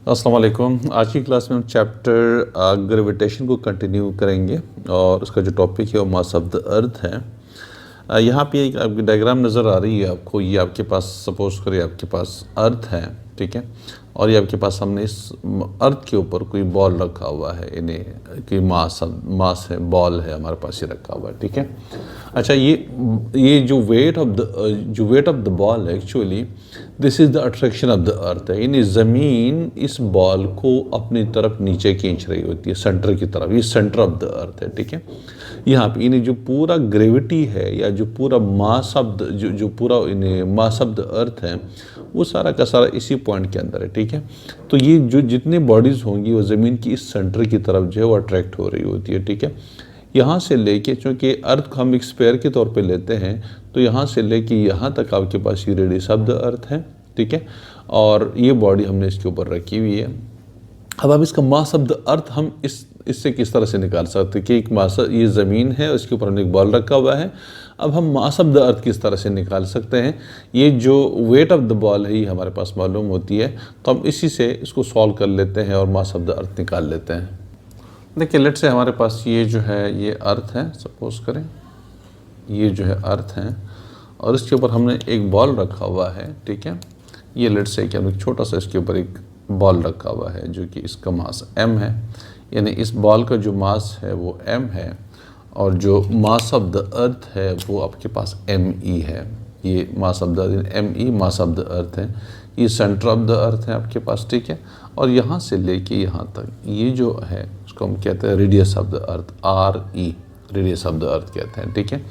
अस्सलाम वालेकुम। आज की क्लास में हम चैप्टर ग्रेविटेशन को कंटिन्यू करेंगे और उसका जो टॉपिक है वो मास ऑफ द अर्थ है। यहाँ पे एक आपकी डायग्राम नज़र आ रही है आपको। ये आपके पास सपोज करिए आपके पास अर्थ है, ठीक है, और ये आपके पास हमने इस अर्थ के ऊपर कोई बॉल रखा हुआ है, इन्हें कि मास है, बॉल है हमारे पास ये रखा हुआ है, ठीक है। अच्छा, ये जो वेट ऑफ द बॉल है, actually this is the attraction of the अर्थ है। यानी ज़मीन इस बॉल को अपनी तरफ नीचे खींच रही होती है, सेंटर की तरफ। ये सेंटर ऑफ द अर्थ है, ठीक है। यहाँ पे यानी जो पूरा ग्रेविटी है या जो पूरा मास ऑफ द जो पूरा मास ऑफ द अर्थ है वो सारा का सारा इसी पॉइंट के अंदर है, ठीक है। तो ये जो जितनी बॉडीज़ होंगी वो ज़मीन की इस सेंटर की तरफ जो है वो अट्रैक्ट हो रही होती है, ठीक है। यहाँ से लेके, चूँकि अर्थ को हम एक स्पेयर के तौर पे लेते हैं, तो यहाँ से लेके यहाँ तक आपके पास ये रेडियस ऑफ द अर्थ है, ठीक है। और ये बॉडी हमने इसके ऊपर रखी हुई है। अब हम इसका मास ऑफ द अर्थ हम इससे किस तरह से निकाल सकते हैं कि एक मास, ये ज़मीन है, उसके ऊपर हमने एक बॉल रखा हुआ है। अब हम मास ऑफ द अर्थ किस तरह से निकाल सकते हैं? ये जो वेट ऑफ द बॉल है ये हमारे पास मालूम होती है, तो हम इसी से इसको सॉल्व कर लेते हैं और मास ऑफ द अर्थ निकाल लेते हैं। देखिए, लेट से हमारे पास ये जो है ये अर्थ है, सपोज करें ये जो है अर्थ है और इसके ऊपर हमने एक बॉल रखा हुआ है, ठीक है। ये लेट से कि हम एक छोटा सा इसके ऊपर एक बॉल रखा हुआ है जो कि इसका मास m है। यानी इस बॉल का जो मास है वो m है और जो मास ऑफ द अर्थ है वो आपके पास me है। ये मास of the me mass of the अर्थ है। ये सेंटर ऑफ द अर्थ है आपके पास, ठीक है। और यहाँ से लेके यहाँ तक ये जो है उसको हम कहते हैं radius of the earth, RE, radius of the अर्थ कहते हैं, ठीक है।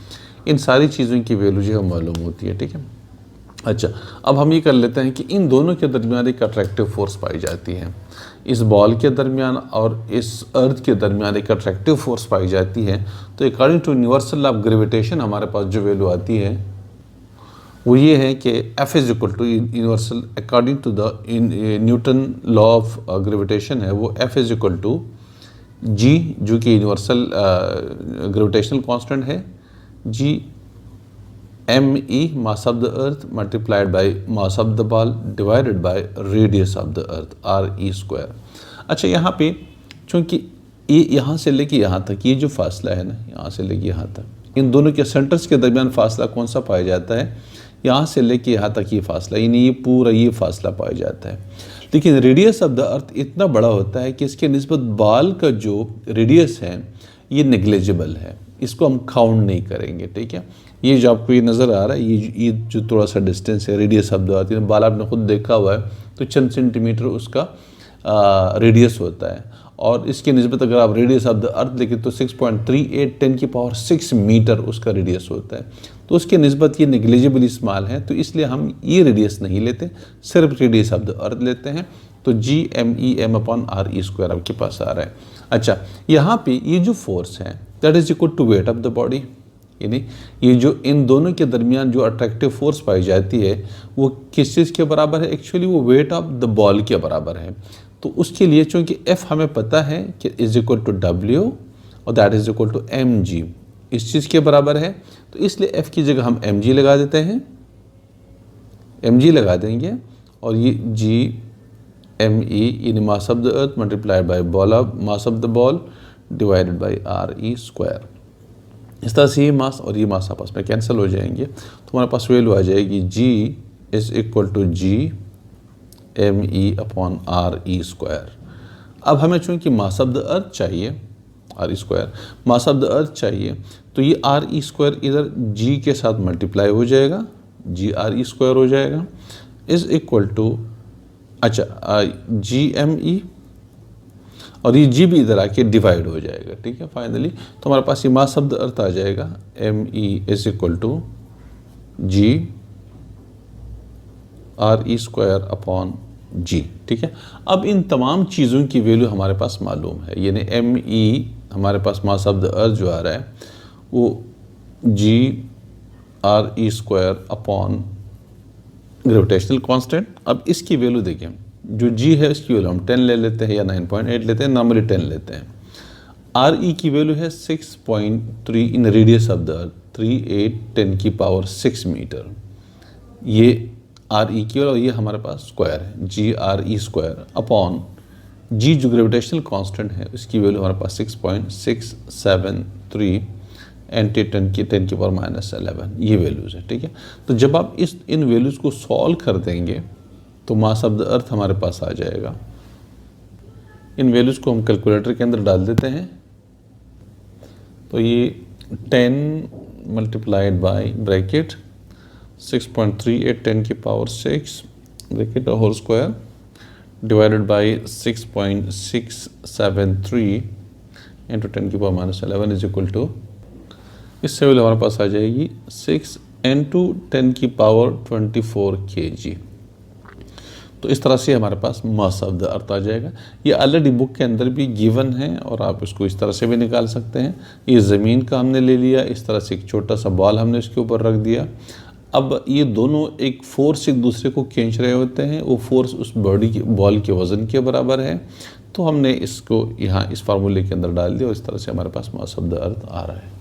इन सारी चीज़ों की वैल्यू जो है मालूम होती है, ठीक है। अच्छा, अब हम ये कर लेते हैं कि इन दोनों के दरमियान एक अट्रैक्टिव फोर्स पाई जाती है। इस बॉल के दरमियान और इस अर्थ के दरमियान एक अट्रैक्टिव फोर्स पाई जाती है। तो according to universal law of gravitation हमारे पास जो वैल्यू आती है वो ये है कि F is equal to universal, according to the newton law of gravitation है वो F is equal to G, जो कि यूनिवर्सल ग्रेविटेशनल कांस्टेंट है, G me mass of the earth multiplied by mass of the ball divided by radius of the earth, RE square. अच्छा, यहाँ पे चूँकि ये यहाँ से लेके यहाँ तक ये जो फासला है ना, यहाँ से लेके यहाँ तक, इन दोनों के सेंटर्स के दरमियान फासला कौन सा पाया जाता है? यहाँ से लेके यहाँ तक ये फासला, यानी ये पूरा ये फासला पाया जाता है। लेकिन रेडियस ऑफ द अर्थ इतना बड़ा होता है कि इसके निस्बत बॉल का जो रेडियस है ये नेग्लिजिबल है, इसको हम काउंट नहीं करेंगे, ठीक है। ये जो आपको ये नज़र आ रहा है, ये जो थोड़ा सा डिस्टेंस है रेडियस ऑफ द अर्थ, बाल आपने खुद देखा हुआ है, तो चंद सेंटीमीटर उसका रेडियस होता है। और इसके निस्बत अगर आप रेडियस ऑफ द अर्थ देखें तो 6.38 10⁻⁶ मीटर उसका रेडियस होता है। तो उसके निस्बत ये नेग्लिजिबली स्मॉल है, तो इसलिए हम ये रेडियस नहीं लेते, सिर्फ रेडियस ऑफ द अर्थ लेते हैं। तो GME m/RE स्क्वायर आपके पास आ रहा है। अच्छा, यहाँ पे ये जो फोर्स है that is equal to weight of the body. यानी ये जो इन दोनों के दरमियान जो अट्रैक्टिव फोर्स पाई जाती है वो किस चीज़ के बराबर है? एक्चुअली वो वेट ऑफ द बॉल के बराबर है। तो उसके लिए चूँकि F हमें पता है कि इज इक्वल टू W और that is equal to mg, इस चीज़ के बराबर है, तो इसलिए F की जगह हम mg लगा देते हैं, mg लगा देंगे और ये GME यानी मास of the earth multiplied by ball of mass of the ball divided bye RE square. इस तरह से ये मास और ये मास आपस में कैंसिल हो जाएंगे, तो हमारे पास वैल्यू आ जाएगी G is equal to GME/RE square. अब हमें चूँकि मास ऑफ द अर्थ चाहिए, RE square mass of the earth चाहिए, तो ये RE स्क्वायर इधर G के साथ मल्टीप्लाई हो जाएगा, GRE स्क्वायर हो जाएगा, इज इक्वल टू अच्छा GME और ये G भी इधर आके डिवाइड हो जाएगा, ठीक है। फाइनली तो हमारे पास ये मास ऑफ द अर्थ आ जाएगा ME is equal to GRE square upon G, ठीक है। अब इन तमाम चीज़ों की वैल्यू हमारे पास मालूम है, यानी ME हमारे पास मास ऑफ द अर्थ जो आ रहा है वो GRE square upon gravitational constant. अब इसकी वैल्यू देखें, जो G है इसकी वैल्यू हम 10 ले लेते हैं या 9.8 लेते हैं, नॉर्मली 10 लेते हैं। RE की वैल्यू है 6.3 इन radius of the earth, 38 10⁻⁶ metre. ये आर ई की, और ये हमारे पास स्क्वायर है G R E square upon G जो ग्रेविटेशनल कांस्टेंट है उसकी वैल्यू हमारे पास 6.673 एंटी 10 की पावर -11 ये वैल्यूज़ है। ठीक है, तो जब आप इन वैल्यूज़ को सॉल्व कर देंगे तो मास ऑफ द अर्थ हमारे पास आ जाएगा। इन वैल्यूज़ को हम कैलकुलेटर के अंदर डाल देते हैं, तो ये 10 मल्टीप्लाइड बाय ब्रैकेट 6.38 10 की power 6 bracket whole square divided by 6.673 into 10 की पावर -11 इज इक्वल टू, इससे वैल्यू हमारे पास आ जाएगी 6 इंटू 10 की पावर 24 kg। तो इस तरह से हमारे पास मास ऑफ द अर्थ आ जाएगा। ये ऑलरेडी बुक के अंदर भी गिवन है और आप इसको इस तरह से भी निकाल सकते हैं। ये ज़मीन का हमने ले लिया, इस तरह से एक छोटा सा बॉल हमने इसके ऊपर रख दिया। अब ये दोनों एक फोर्स एक दूसरे को खींच रहे होते हैं, वो फोर्स उस बॉल के वज़न के बराबर है। तो हमने इसको यहाँ इस फार्मूले के अंदर डाल दिया और इस तरह से हमारे पास मास ऑफ द अर्थ आ रहा है।